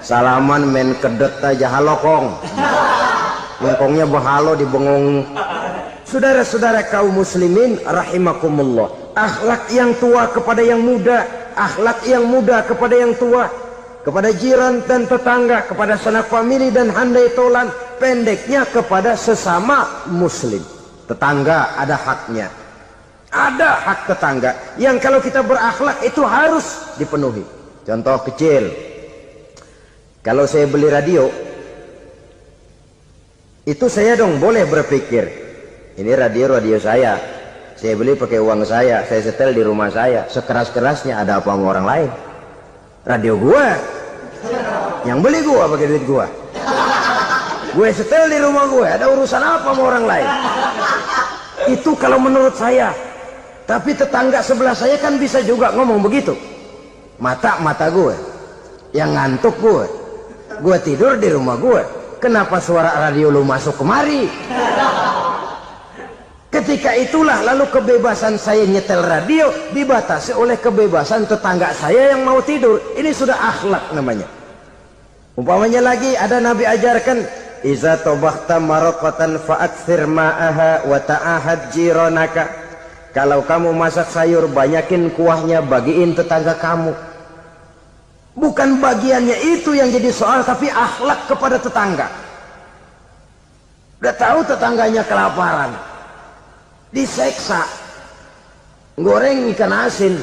salaman main kedet aja halokong, engkongnya bahalo dibengong. Saudara-saudara kaum muslimin rahimakumullah, akhlak yang tua kepada yang muda, akhlak yang muda kepada yang tua, kepada jiran dan tetangga, kepada sanak famili dan handai tolan, pendeknya kepada sesama muslim. Tetangga ada haknya, ada hak tetangga yang kalau kita berakhlak itu harus dipenuhi. Contoh kecil, kalau saya beli radio, itu saya dong boleh berpikir, ini radio saya beli pakai uang saya setel di rumah saya, sekeras-kerasnya ada apa sama orang lain? Radio gua, yang beli gua pakai duit gua, gue setel di rumah gue, ada urusan apa sama orang lain? Itu kalau menurut saya. Tapi tetangga sebelah saya kan bisa juga ngomong begitu, mata gue, Yang ngantuk gue tidur di rumah gue. Kenapa suara radio lu masuk kemari? Ketika itulah lalu kebebasan saya nyetel radio dibatasi oleh kebebasan tetangga saya yang mau tidur. Ini sudah akhlak namanya. Umpamanya lagi ada Nabi ajarkan, iza tobakhta maraqatan fa'akthir ma'aha wa ta'ahad jiranaka. Kalau kamu masak sayur banyakin kuahnya, bagiin tetangga kamu. Bukan bagiannya itu yang jadi soal, tapi akhlak kepada tetangga. Udah tahu tetangganya kelaparan, diseksa, goreng ikan asin,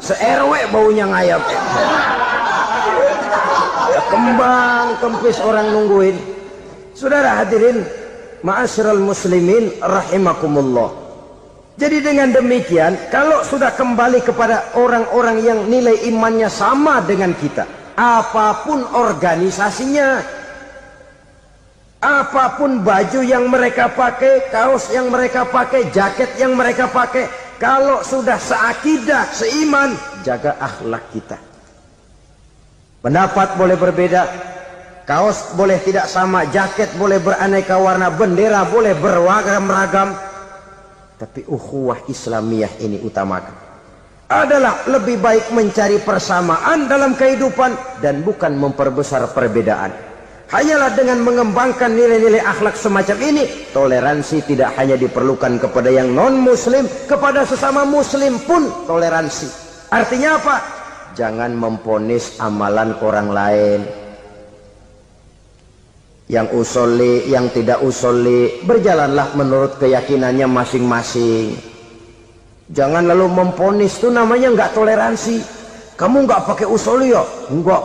se-RW baunya ngayap, kembang kempis orang nungguin. Saudara hadirin ma'asyiral muslimin rahimakumullah. Jadi dengan demikian, kalau sudah kembali kepada orang-orang yang nilai imannya sama dengan kita, apapun organisasinya, apapun baju yang mereka pakai, kaos yang mereka pakai, jaket yang mereka pakai, kalau sudah seakidah, seiman, jaga akhlak kita. Pendapat boleh berbeda, kaos boleh tidak sama, jaket boleh beraneka warna, bendera boleh beragam-ragam, tapi ukhuwah Islamiyah ini utamakan. Adalah lebih baik mencari persamaan dalam kehidupan dan bukan memperbesar perbedaan. Hanyalah dengan mengembangkan nilai-nilai akhlak semacam ini, toleransi tidak hanya diperlukan kepada yang non-muslim, kepada sesama muslim pun toleransi. Artinya apa? Jangan memponis amalan orang lain. Yang usolli, yang tidak usolli, berjalanlah menurut keyakinannya masing-masing. Jangan lalu memponis, itu namanya nggak toleransi. Kamu nggak pakai usolli ya? Enggak.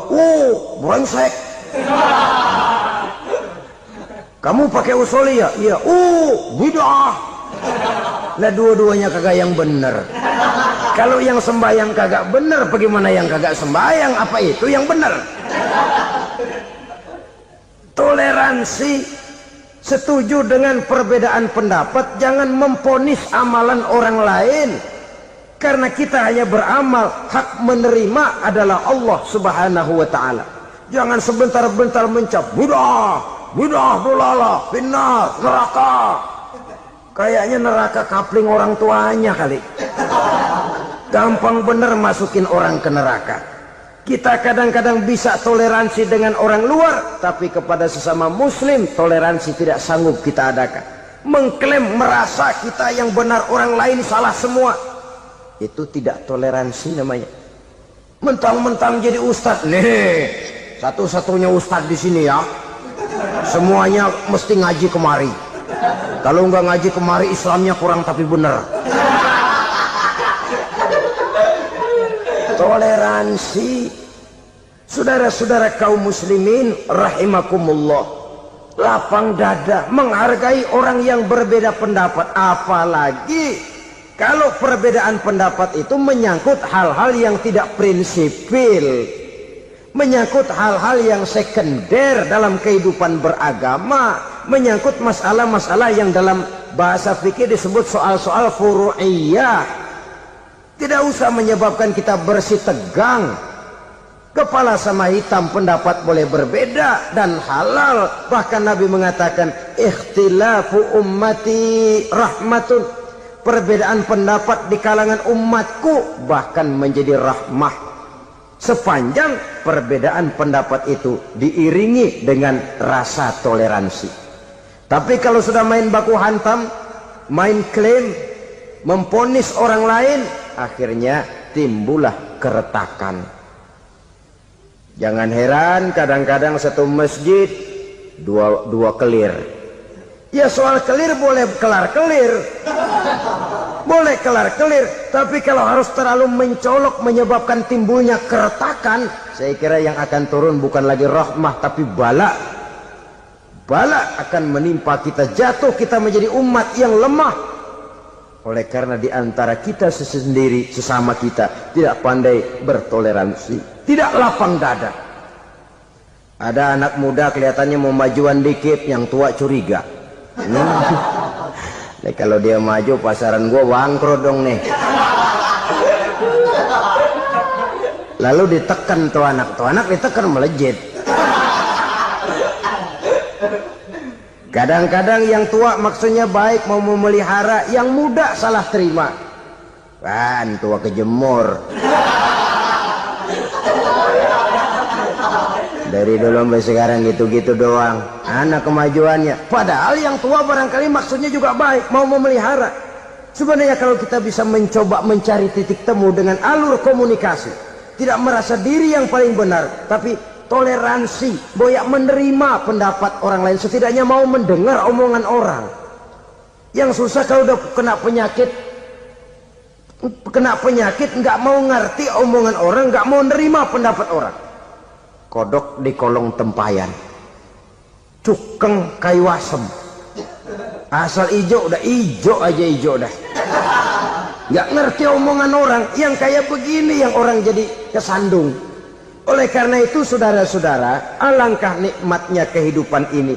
Brengsek. Kamu pakai usolli ya? Iya. Bid'ah. Nah, dua-duanya kagak yang benar. Kalau yang sembahyang kagak benar, bagaimana yang kagak sembahyang? Apa itu yang benar? Toleransi, setuju dengan perbedaan pendapat, jangan memponis amalan orang lain. Karena kita hanya beramal, hak menerima adalah Allah Subhanahu wa ta'ala. Jangan sebentar-bentar mencap bid'ah, dolalah, finnar, neraka. Kayaknya neraka kapling orang tuanya kali. Gampang bener masukin orang ke neraka. Kita kadang-kadang bisa toleransi dengan orang luar, tapi kepada sesama muslim toleransi tidak sanggup kita adakan. Mengklaim merasa kita yang benar, orang lain salah semua, itu tidak toleransi namanya. Mentang-mentang jadi ustadz, nih satu-satunya ustadz di sini ya, semuanya mesti ngaji kemari. Kalau nggak ngaji kemari Islamnya kurang tapi benar. Toleransi. Saudara-saudara kaum muslimin rahimakumullah, lapang dada menghargai orang yang berbeda pendapat, apalagi kalau perbedaan pendapat itu menyangkut hal-hal yang tidak prinsipil, menyangkut hal-hal yang sekunder dalam kehidupan beragama, menyangkut masalah-masalah yang dalam bahasa fikih disebut soal-soal furu'iyah. Tidak usah menyebabkan kita bersih tegang. Kepala sama hitam pendapat boleh berbeda dan halal. Bahkan Nabi mengatakan ikhtilafu ummati rahmatun. Perbedaan pendapat di kalangan umatku bahkan menjadi rahmah, sepanjang perbedaan pendapat itu diiringi dengan rasa toleransi. Tapi kalau sudah main baku hantam, main klaim, memponis orang lain, akhirnya timbullah keretakan. Jangan heran kadang-kadang satu masjid dua kelir. Ya soal kelir boleh kelar-kelir, boleh kelar-kelir, tapi kalau harus terlalu mencolok menyebabkan timbulnya keretakan, saya kira yang akan turun bukan lagi rahmah tapi bala. Bala akan menimpa kita, jatuh kita menjadi umat yang lemah. Oleh karena di antara kita sendiri, sesama kita tidak pandai bertoleransi, tidak lapang dada. Ada anak muda kelihatannya mau majuan dikit, yang tua curiga. Nih, kalau dia maju pasaran gua bangkrut dong nih. Lalu ditekan tuh anak ditekan melejit. Kadang-kadang yang tua maksudnya baik mau memelihara, yang muda salah terima. Kan tua kejemur. Dari dulu sampai sekarang gitu-gitu doang. Anak kemajuannya. Padahal yang tua barangkali maksudnya juga baik, mau memelihara. Sebenarnya kalau kita bisa mencoba mencari titik temu dengan alur komunikasi, tidak merasa diri yang paling benar, tapi toleransi, boyak menerima pendapat orang lain, setidaknya mau mendengar omongan orang. Yang susah kalau udah kena penyakit nggak mau ngerti omongan orang, nggak mau nerima pendapat orang. Kodok di kolong tempayan, cukeng kayu asem, asal ijo udah ijo aja ijo dah. Nggak ngerti omongan orang, yang kayak begini yang orang jadi kesandung. Oleh karena itu saudara-saudara, alangkah nikmatnya kehidupan ini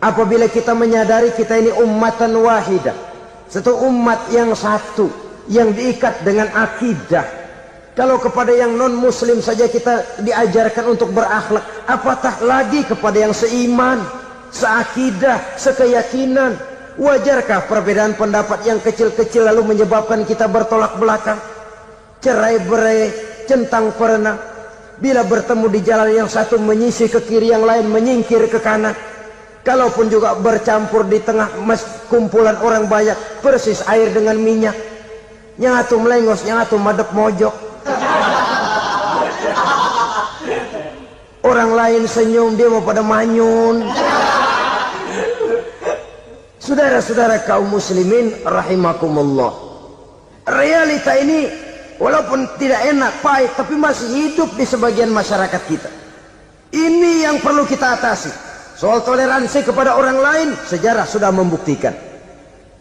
apabila kita menyadari kita ini ummatan wahidah, satu umat yang satu, yang diikat dengan akidah. Kalau kepada yang non muslim saja kita diajarkan untuk berakhlak, apatah lagi kepada yang seiman, seakidah, sekeyakinan. Wajarkah perbedaan pendapat yang kecil-kecil lalu menyebabkan kita bertolak belakang, cerai-berai, centang perenang? Bila bertemu di jalan yang satu menyisih ke kiri, yang lain menyingkir ke kanan. Kalaupun juga bercampur di tengah kumpulan orang banyak, persis air dengan minyak. Yang atu melengos, yang atu madep mojok. Orang lain senyum, dia mau pada manyun. Saudara-saudara kaum muslimin rahimakumullah, realita ini walaupun tidak enak, pahit, tapi masih hidup di sebagian masyarakat kita. Ini yang perlu kita atasi. Soal toleransi kepada orang lain, sejarah sudah membuktikan.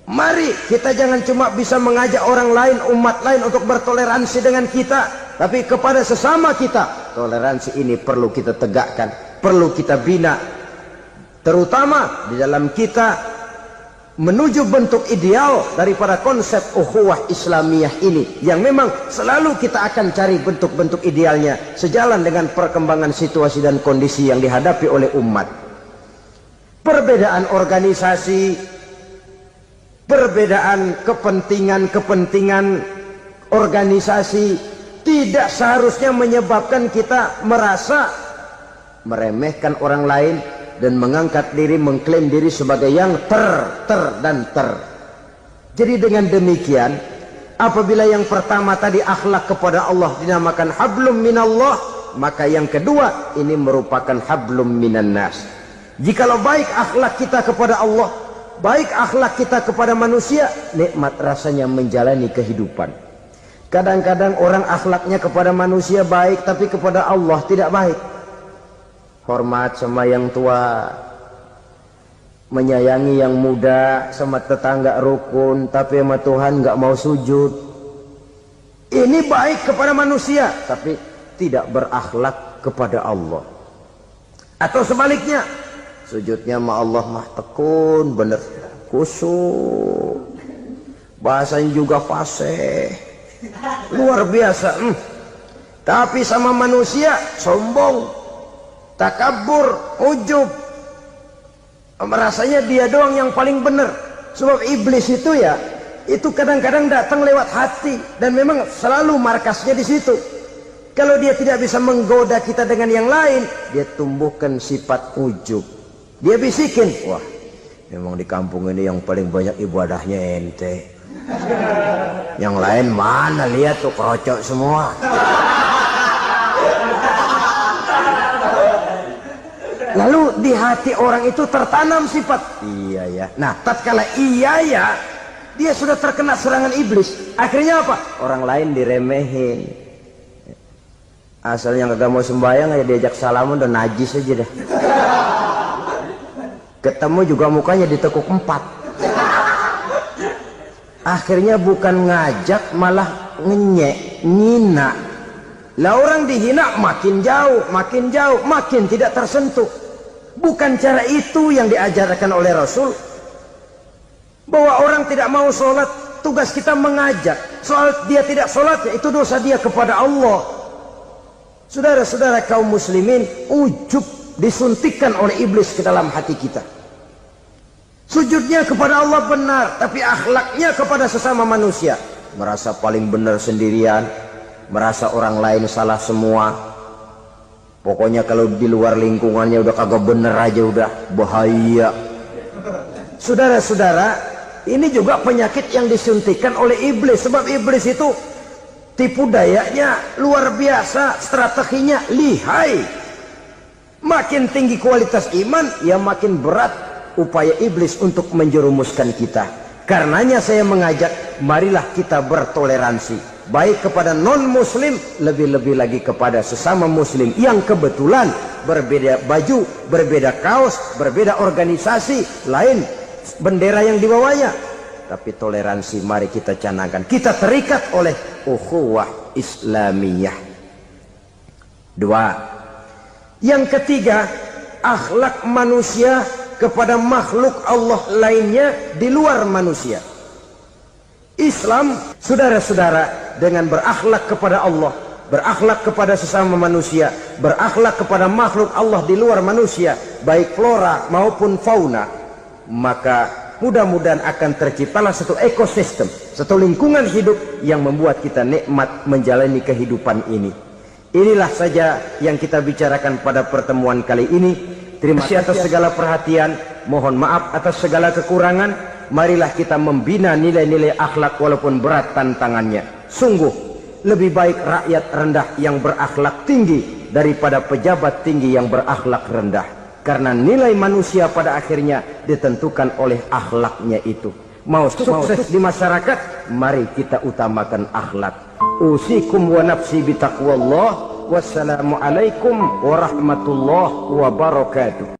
Mari kita jangan cuma bisa mengajak orang lain, umat lain untuk bertoleransi dengan kita, tapi kepada sesama kita. Toleransi ini perlu kita tegakkan, perlu kita bina, terutama di dalam kita menuju bentuk ideal daripada konsep ukhuwah Islamiyah ini, yang memang selalu kita akan cari bentuk-bentuk idealnya sejalan dengan perkembangan situasi dan kondisi yang dihadapi oleh umat. Perbedaan organisasi, perbedaan kepentingan organisasi tidak seharusnya menyebabkan kita merasa meremehkan orang lain dan mengangkat diri, mengklaim diri sebagai yang ter. Jadi dengan demikian, apabila yang pertama tadi akhlak kepada Allah dinamakan hablum minallah, maka yang kedua ini merupakan hablum minan nas. Jikalau baik akhlak kita kepada Allah, baik akhlak kita kepada manusia, nikmat rasanya menjalani kehidupan. Kadang-kadang orang akhlaknya kepada manusia baik, tapi kepada Allah tidak baik. Hormat sama yang tua, menyayangi yang muda, sama tetangga rukun, tapi sama Tuhan nggak mau sujud. Ini baik kepada manusia, tapi tidak berakhlak kepada Allah. Atau sebaliknya, sujudnya sama Allah mah tekun, bener, khusyuk, bahasanya juga fasih, luar biasa. Tapi sama manusia sombong, takabur, ujub, merasanya dia doang yang paling benar. Sebab iblis itu ya, itu kadang-kadang datang lewat hati, dan memang selalu markasnya di situ. Kalau dia tidak bisa menggoda kita dengan yang lain, dia tumbuhkan sifat ujub. Dia bisikin, wah memang di kampung ini yang paling banyak ibadahnya ente, yang lain mana, lihat tuh kerocok semua. Lalu di hati orang itu tertanam sifat iya ya. Nah, tatkala iya ya, dia sudah terkena serangan iblis. Akhirnya apa? Orang lain diremehin. Asalnya kagak mau sembahyang aja diajak salaman udah najis aja dah. Ketemu juga mukanya ditekuk 4. Akhirnya bukan ngajak malah ngenyek, ngina. Lah orang dihina makin jauh, makin tidak tersentuh. Bukan cara itu yang diajarkan oleh Rasul. Bahwa orang tidak mau sholat, tugas kita mengajak. Soal dia tidak sholat, ya itu dosa dia kepada Allah. Saudara-saudara kaum muslimin, ujub disuntikkan oleh iblis ke dalam hati kita. Sujudnya kepada Allah benar, tapi akhlaknya kepada sesama manusia. Merasa paling benar sendirian, merasa orang lain salah semua. Pokoknya kalau di luar lingkungannya udah kagak bener aja udah bahaya. Saudara-saudara, ini juga penyakit yang disuntikkan oleh iblis. Sebab iblis itu tipu dayanya luar biasa, strateginya lihai. Makin tinggi kualitas iman, ya makin berat upaya iblis untuk menjerumuskan kita. Karenanya saya mengajak, marilah kita bertoleransi. Baik kepada non-muslim, lebih-lebih lagi kepada sesama muslim yang kebetulan berbeda baju, berbeda kaos, berbeda organisasi, lain bendera yang dibawanya. Tapi toleransi mari kita canangkan. Kita terikat oleh ukhuwah Islamiyah. 2. Yang ketiga, akhlak manusia kepada makhluk Allah lainnya di luar manusia. Islam, saudara-saudara, dengan berakhlak kepada Allah, berakhlak kepada sesama manusia, berakhlak kepada makhluk Allah di luar manusia, baik flora maupun fauna, maka mudah-mudahan akan terciptalah satu ekosistem, satu lingkungan hidup yang membuat kita nikmat menjalani kehidupan ini. Inilah saja yang kita bicarakan pada pertemuan kali ini. Terima kasih atas segala perhatian, mohon maaf atas segala kekurangan. Marilah kita membina nilai-nilai akhlak walaupun berat tantangannya. Sungguh lebih baik rakyat rendah yang berakhlak tinggi daripada pejabat tinggi yang berakhlak rendah. Karena nilai manusia pada akhirnya ditentukan oleh akhlaknya itu. Mau sukses di masyarakat, mari kita utamakan akhlak. Usikum wa nafsi bitaqwallah. Wassalamualaikum warahmatullahi wabarakatuh.